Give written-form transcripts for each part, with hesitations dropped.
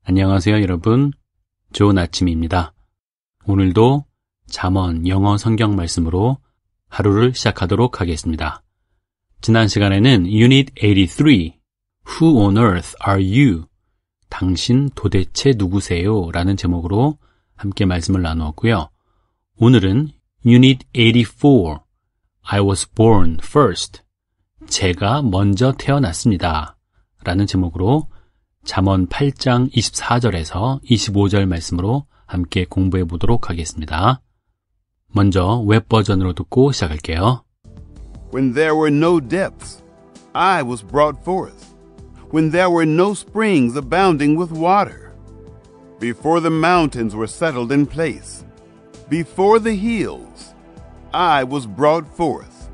안녕하세요, 여러분. 좋은 아침입니다. 오늘도 잠언 영어 성경 말씀으로 하루를 시작하도록 하겠습니다. 지난 시간에는 Unit 83, Who on earth are you? 당신 도대체 누구세요? 라는 제목으로 함께 말씀을 나누었고요. 오늘은 Unit 84, I was born first. 제가 먼저 태어났습니다. 라는 제목으로 잠언 8장 24절에서 25절 말씀으로 함께 공부해 보도록 하겠습니다. 먼저 웹 버전으로 듣고 시작할게요. When there were no depths, I was brought forth. When there were no springs abounding with water. Before the mountains were settled in place. Before the hills, I was brought forth.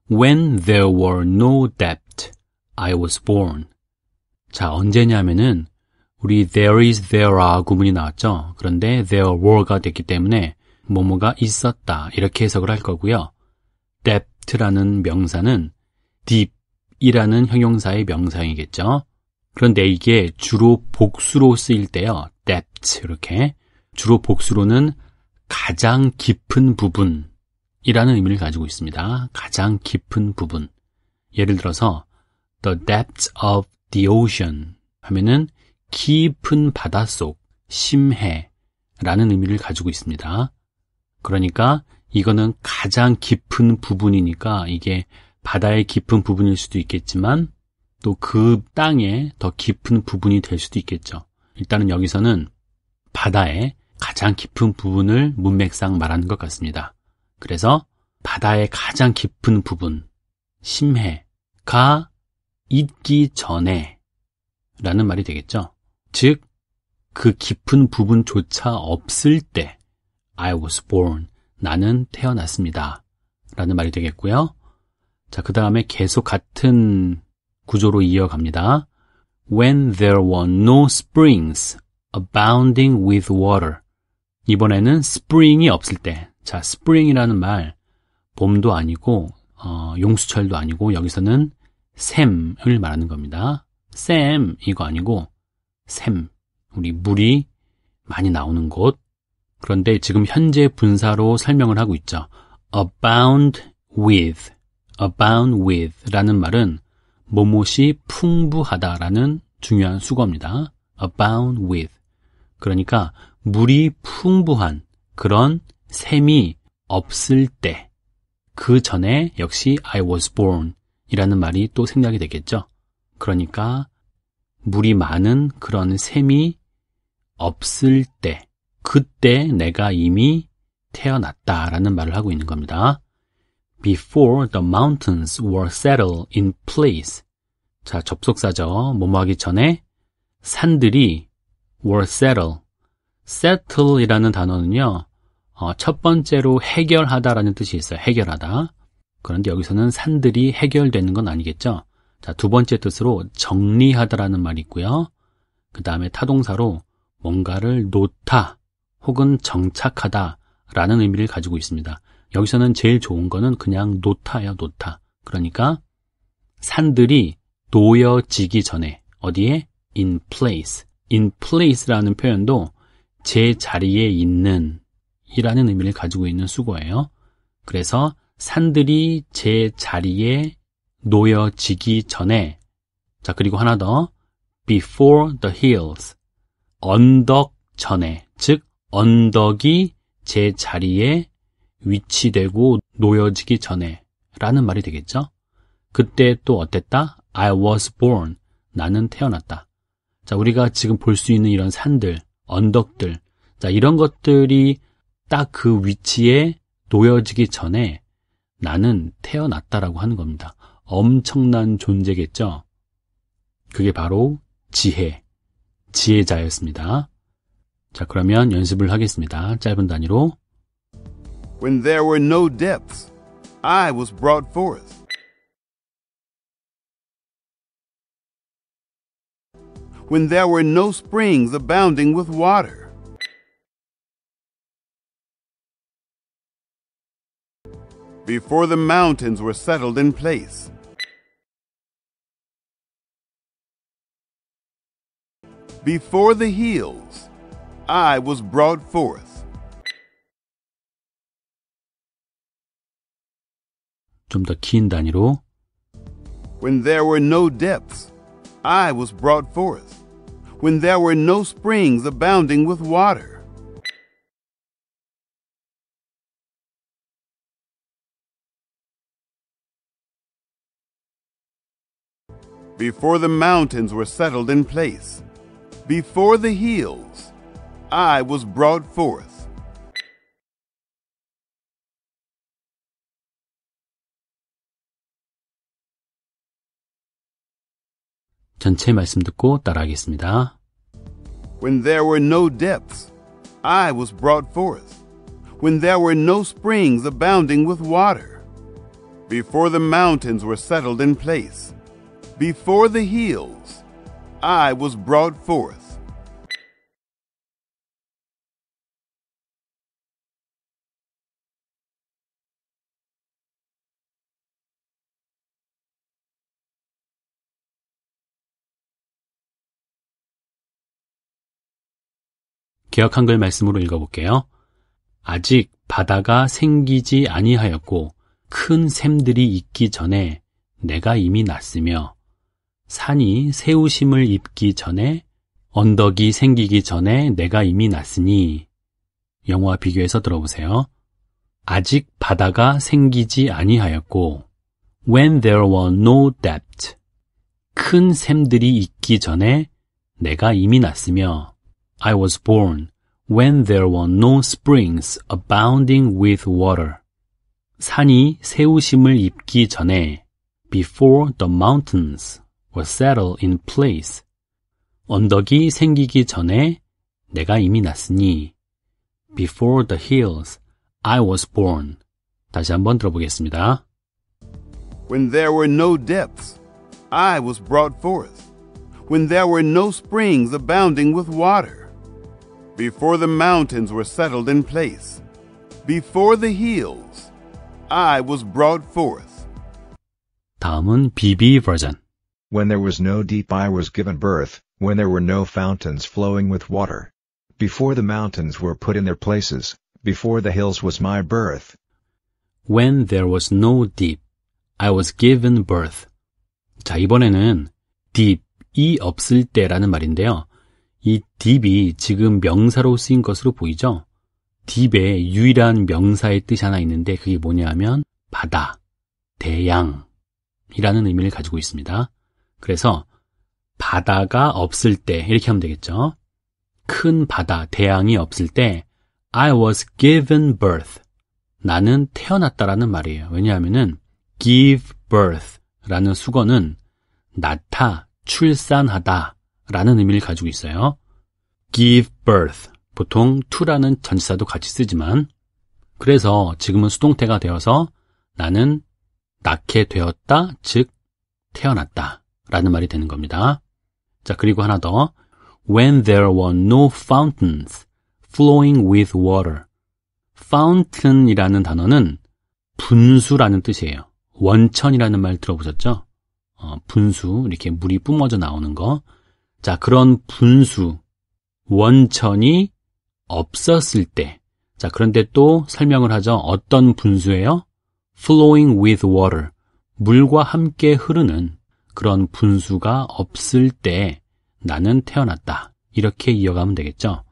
When there were no depth, I was born. 자, 언제냐면은 우리 there is, there are 구문이 나왔죠. 그런데 there were가 됐기 때문에 뭐뭐가 있었다 이렇게 해석을 할 거고요. depth라는 명사는 deep이라는 형용사의 명사이겠죠. 그런데 이게 주로 복수로 쓰일 때요. depth 이렇게 주로 복수로는 가장 깊은 부분이라는 의미를 가지고 있습니다. 가장 깊은 부분. 예를 들어서 the depths of the ocean 하면은 깊은 바닷속, 심해라는 의미를 가지고 있습니다. 그러니까 이거는 가장 깊은 부분이니까 이게 바다의 깊은 부분일 수도 있겠지만 또 그 땅의 더 깊은 부분이 될 수도 있겠죠. 일단은 여기서는 바다의 가장 깊은 부분을 문맥상 말하는 것 같습니다. 그래서 바다의 가장 깊은 부분, 심해가 있기 전에 라는 말이 되겠죠. 즉, 그 깊은 부분조차 없을 때 I was born, 나는 태어났습니다 라는 말이 되겠고요. 자, 그 다음에 계속 같은 구조로 이어갑니다. When there were no springs abounding with water. 이번에는 spring이 없을 때. 자, spring이라는 말 봄도 아니고 용수철도 아니고 여기서는 샘을 말하는 겁니다. 샘 이거 아니고 샘, 우리 물이 많이 나오는 곳. 그런데 지금 현재 분사로 설명을 하고 있죠. abound with 라는 말은 뭐뭇이 풍부하다라는 중요한 수거입니다. abound with. 그러니까 물이 풍부한 그런 샘이 없을 때, 그 전에 역시 I was born 이라는 말이 또 생략이 되겠죠. 그러니까 물이 많은 그런 샘이 없을 때, 그때 내가 이미 태어났다라는 말을 하고 있는 겁니다. Before the mountains were settled in place. 자, 접속사죠. 뭐뭐 하기 전에 산들이 were settled. settle 이라는 단어는요, 첫 번째로 해결하다라는 뜻이 있어요. 해결하다. 그런데 여기서는 산들이 해결되는 건 아니겠죠. 자, 두 번째 뜻으로 정리하다라는 말이 있고요. 그 다음에 타동사로 뭔가를 놓다 혹은 정착하다라는 의미를 가지고 있습니다. 여기서는 제일 좋은 거는 그냥 놓다예요. 놓다. 그러니까 산들이 놓여지기 전에 어디에? in place. in place라는 표현도 제 자리에 있는 이라는 의미를 가지고 있는 수거예요. 그래서 산들이 제 자리에 놓여지기 전에, 자, 그리고 하나 더, before the hills, 언덕 전에, 즉 언덕이 제 자리에 위치되고 놓여지기 전에 라는 말이 되겠죠. 그때 또 어땠다? I was born, 나는 태어났다. 자, 우리가 지금 볼 수 있는 이런 산들, 언덕들, 자, 이런 것들이 딱 그 위치에 놓여지기 전에 나는 태어났다라고 하는 겁니다. 엄청난 존재겠죠? 그게 바로 지혜자였습니다. 자, 그러면 연습을 하겠습니다. 짧은 단위로. When there were no depths, I was brought forth. When there were no springs abounding with water. Before the mountains were settled in place. Before the hills, I was brought forth. 좀 더 긴 단위로 When there were no depths, I was brought forth. When there were no springs abounding with water. Before the mountains were settled in place, before the hills, I was brought forth. 전체 말씀 듣고 따라하겠습니다. When there were no depths, I was brought forth. When there were no springs abounding with water. Before the mountains were settled in place, before the hills, I was brought forth. 개역 한글 말씀으로 읽어볼게요. 아직 바다가 생기지 아니하였고 큰 샘들이 있기 전에 내가 이미 났으며 산이 세우심을 입기 전에 언덕이 생기기 전에 내가 이미 났으니 영어와 비교해서 들어보세요. 아직 바다가 생기지 아니하였고 When there were no depth 큰 샘들이 있기 전에 내가 이미 났으며 I was born when there were no springs abounding with water. 산이 세우심을 입기 전에 before the mountains were settled in place. 언덕이 생기기 전에 내가 이미 났으니 before the hills I was born. 다시 한번 들어보겠습니다. When there were no depths, I was brought forth. When there were no springs abounding with water. Before the mountains were settled in place, before the hills, I was brought forth. 다음은 BB 버전. When there was no deep I was given birth, when there were no fountains flowing with water. Before the mountains were put in their places, before the hills was my birth. When there was no deep, I was given birth. 자, 이번에는 deep이 없을 때라는 말인데요. 이 deep이 지금 명사로 쓰인 것으로 보이죠? deep의 유일한 명사의 뜻이 하나 있는데 그게 뭐냐 하면 바다, 대양이라는 의미를 가지고 있습니다. 그래서 바다가 없을 때 이렇게 하면 되겠죠. 큰 바다, 대양이 없을 때 I was given birth. 나는 태어났다라는 말이에요. 왜냐하면은 give birth라는 수거는 낳다, 출산하다 라는 의미를 가지고 있어요. give birth. 보통 to라는 전치사도 같이 쓰지만 그래서 지금은 수동태가 되어서 나는 낳게 되었다, 즉 태어났다 라는 말이 되는 겁니다. 자, 그리고 하나 더. When there were no fountains flowing with water. fountain이라는 단어는 분수라는 뜻이에요. 원천이라는 말 들어보셨죠? 분수, 이렇게 물이 뿜어져 나오는 거. 자, 그런 분수, 원천이 없었을 때. 자, 그런데 또 설명을 하죠. 어떤 분수예요? flowing with water. 물과 함께 흐르는 그런 분수가 없을 때 나는 태어났다. 이렇게 이어가면 되겠죠.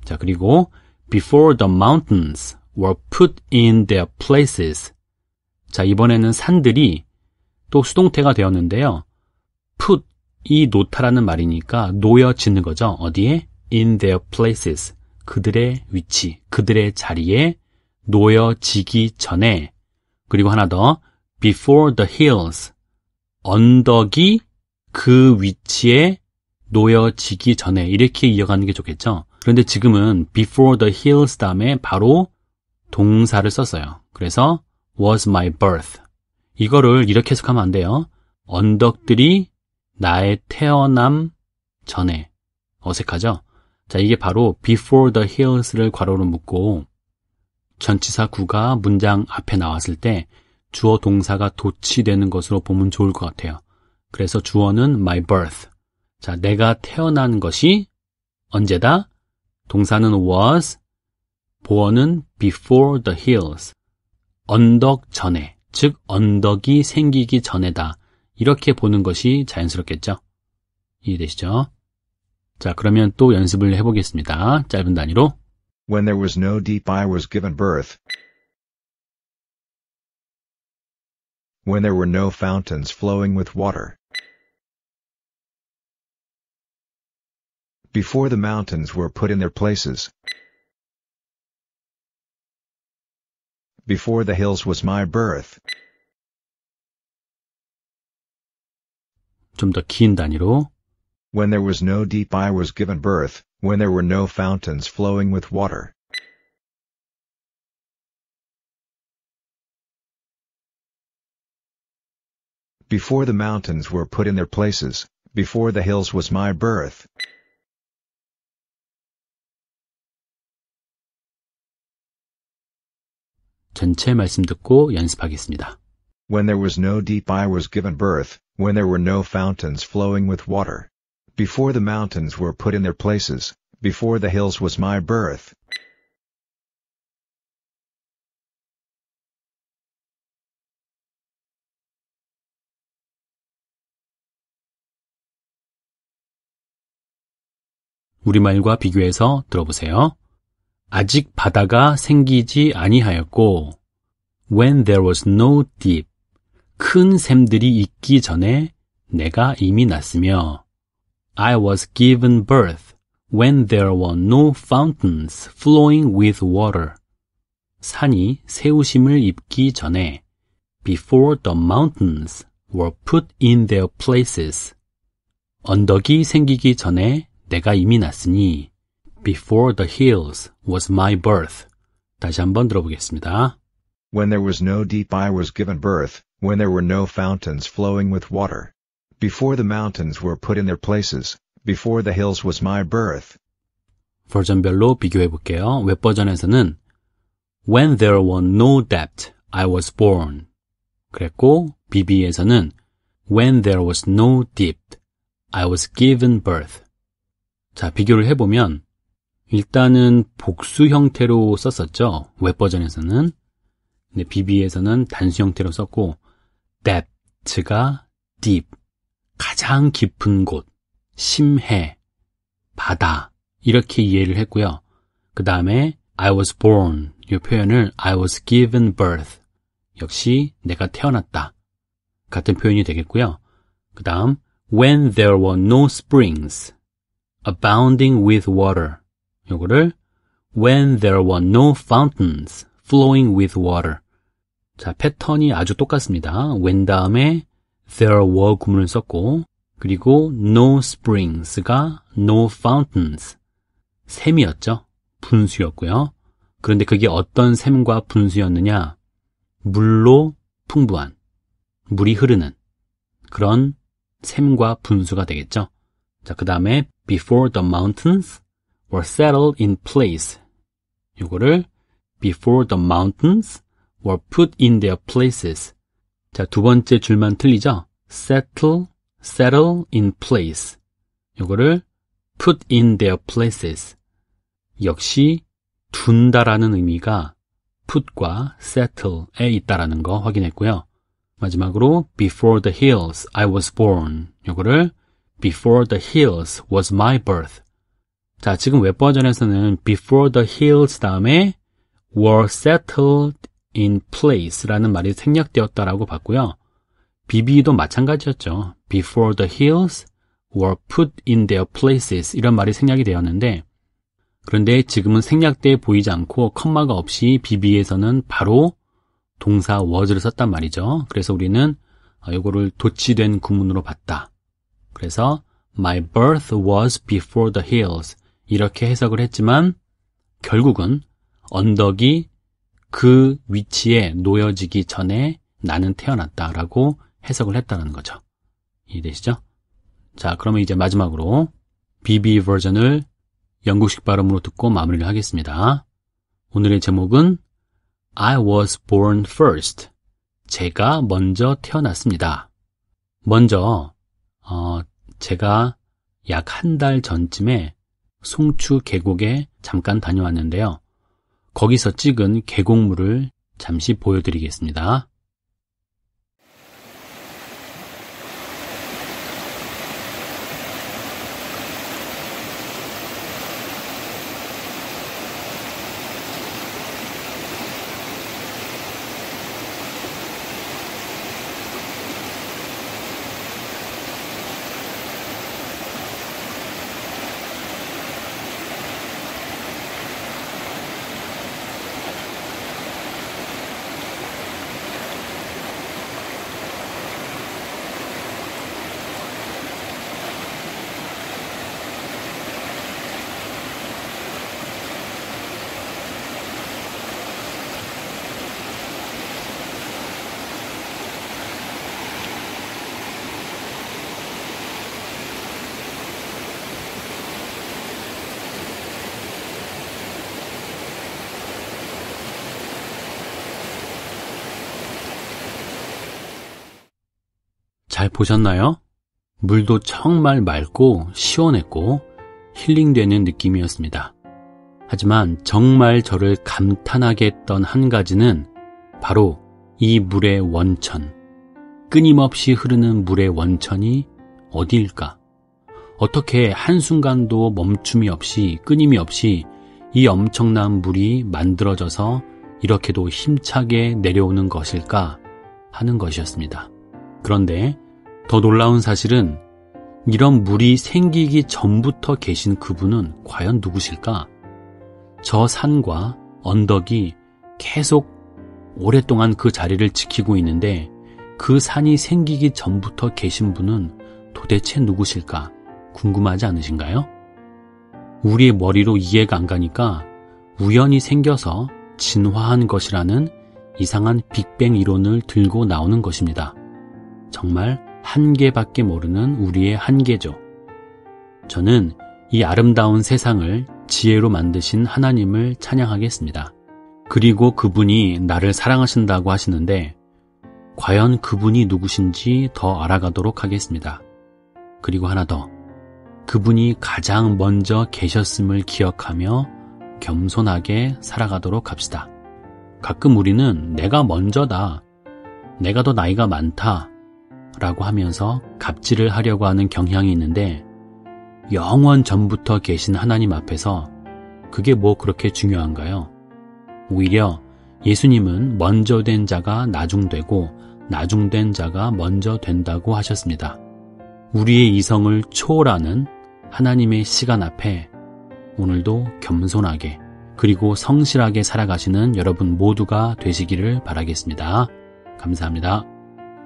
자, 그리고 before the mountains were put in their places. 자, 이번에는 산들이 또 수동태가 되었는데요. put 이 놓다라는 말이니까 놓여지는 거죠. 어디에? in their places. 그들의 위치, 그들의 자리에 놓여지기 전에. 그리고 하나 더. before the hills. 언덕이 그 위치에 놓여지기 전에 이렇게 이어가는 게 좋겠죠. 그런데 지금은 before the hills 다음에 바로 동사를 썼어요. 그래서 was my birth. 이거를 이렇게 해석하면 안 돼요. 언덕들이 나의 태어남 전에. 어색하죠? 자, 이게 바로 before the hills를 괄호로 묶고 전치사 구가 문장 앞에 나왔을 때 주어 동사가 도치되는 것으로 보면 좋을 것 같아요. 그래서 주어는 my birth, 자, 내가 태어난 것이 언제다? 동사는 was, 보어는 before the hills. 언덕 전에, 즉 언덕이 생기기 전에다. 이렇게 보는 것이 자연스럽겠죠? 이해되시죠? 자, 그러면 또 연습을 해보겠습니다. 짧은 단위로. When there was no deep, I was given birth. When there were no fountains flowing with water. Before the mountains were put in their places. Before the hills was my birth. 좀 더 긴 단위로. When there was no deep, I was given birth. When there were no fountains flowing with water. Before the mountains were put in their places. Before the hills was my birth. 전체 말씀 듣고 연습하겠습니다. When there was no deep, I was given birth. When there were no fountains flowing with water. Before the mountains were put in their places. Before the hills was my birth. 우리말과 비교해서 들어보세요. 아직 바다가 생기지 아니하였고, when there was no deep, 큰 샘들이 있기 전에 내가 이미 났으며, I was given birth when there were no fountains flowing with water. 산이 세우심을 입기 전에, before the mountains were put in their places. 언덕이 생기기 전에 내가 이미 났으니, before the hills was my birth. 다시 한번 들어보겠습니다. When there was no deep, I was given birth. When there were no fountains flowing with water. Before the mountains were put in their places. Before the hills was my birth. 버전별로 비교해 볼게요. 웹 버전에서는 When there were no depth, I was born. 그랬고 BB에서는 When there was no depth, I was given birth. 자, 비교를 해보면 일단은 복수 형태로 썼었죠. 웹 버전에서는. 근데 BB에서는 단수 형태로 썼고 depth가 deep, 가장 깊은 곳, 심해, 바다 이렇게 이해를 했고요. 그 다음에 I was born 이 표현을 I was given birth 역시 내가 태어났다 같은 표현이 되겠고요. 그 다음 when there were no springs abounding with water 요거를 when there were no fountains flowing with water. 자, 패턴이 아주 똑같습니다. when 다음에 there were 구문을 썼고 그리고 no springs가 no fountains 샘이었죠. 분수였고요. 그런데 그게 어떤 샘과 분수였느냐? 물로 풍부한, 물이 흐르는 그런 샘과 분수가 되겠죠. 자, 그 다음에 before the mountains were settled in place. 요거를 before the mountains were put in their places. 자, 두 번째 줄만 틀리죠? settle in place. 요거를 put in their places. 역시 둔다라는 의미가 put과 settle에 있다라는 거 확인했고요. 마지막으로 before the hills I was born. 요거를 before the hills was my birth. 자, 지금 웹 버전에서는 before the hills 다음에 were settled in place라는 말이 생략되었다라고 봤고요. BB도 마찬가지였죠. Before the hills were put in their places 이런 말이 생략이 되었는데 그런데 지금은 생략돼 보이지 않고 컴마가 없이 BB에서는 바로 동사 was를 썼단 말이죠. 그래서 우리는 이거를 도치된 구문으로 봤다. 그래서 My birth was before the hills 이렇게 해석을 했지만 결국은 언덕이 그 위치에 놓여지기 전에 나는 태어났다라고 해석을 했다는 거죠. 이해되시죠? 자, 그러면 이제 마지막으로 BB 버전을 영국식 발음으로 듣고 마무리를 하겠습니다. 오늘의 제목은 I was born first. 제가 먼저 태어났습니다. 먼저 제가 약 한 달 전쯤에 송추 계곡에 잠깐 다녀왔는데요. 거기서 찍은 계곡물을 잠시 보여드리겠습니다. 잘 보셨나요? 물도 정말 맑고 시원했고 힐링되는 느낌이었습니다. 하지만 정말 저를 감탄하게 했던 한 가지는 바로 이 물의 원천, 끊임없이 흐르는 물의 원천이 어디일까? 어떻게 한순간도 멈춤이 없이 끊임이 없이 이 엄청난 물이 만들어져서 이렇게도 힘차게 내려오는 것일까 하는 것이었습니다. 그런데 더 놀라운 사실은 이런 물이 생기기 전부터 계신 그분은 과연 누구실까? 저 산과 언덕이 계속 오랫동안 그 자리를 지키고 있는데 그 산이 생기기 전부터 계신 분은 도대체 누구실까? 궁금하지 않으신가요? 우리의 머리로 이해가 안 가니까 우연히 생겨서 진화한 것이라는 이상한 빅뱅 이론을 들고 나오는 것입니다. 정말 한계밖에 모르는 우리의 한계죠. 저는 이 아름다운 세상을 지혜로 만드신 하나님을 찬양하겠습니다. 그리고 그분이 나를 사랑하신다고 하시는데 과연 그분이 누구신지 더 알아가도록 하겠습니다. 그리고 하나 더, 그분이 가장 먼저 계셨음을 기억하며 겸손하게 살아가도록 합시다. 가끔 우리는 내가 먼저다, 내가 더 나이가 많다 라고 하면서 갑질을 하려고 하는 경향이 있는데 영원 전부터 계신 하나님 앞에서 그게 뭐 그렇게 중요한가요? 오히려 예수님은 먼저 된 자가 나중되고 나중된 자가 먼저 된다고 하셨습니다. 우리의 이성을 초월하는 하나님의 시간 앞에 오늘도 겸손하게 그리고 성실하게 살아가시는 여러분 모두가 되시기를 바라겠습니다. 감사합니다.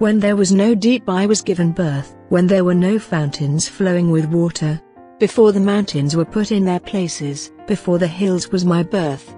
When there was no deep, I was given birth. When there were no fountains flowing with water. Before the mountains were put in their places, before the hills was my birth.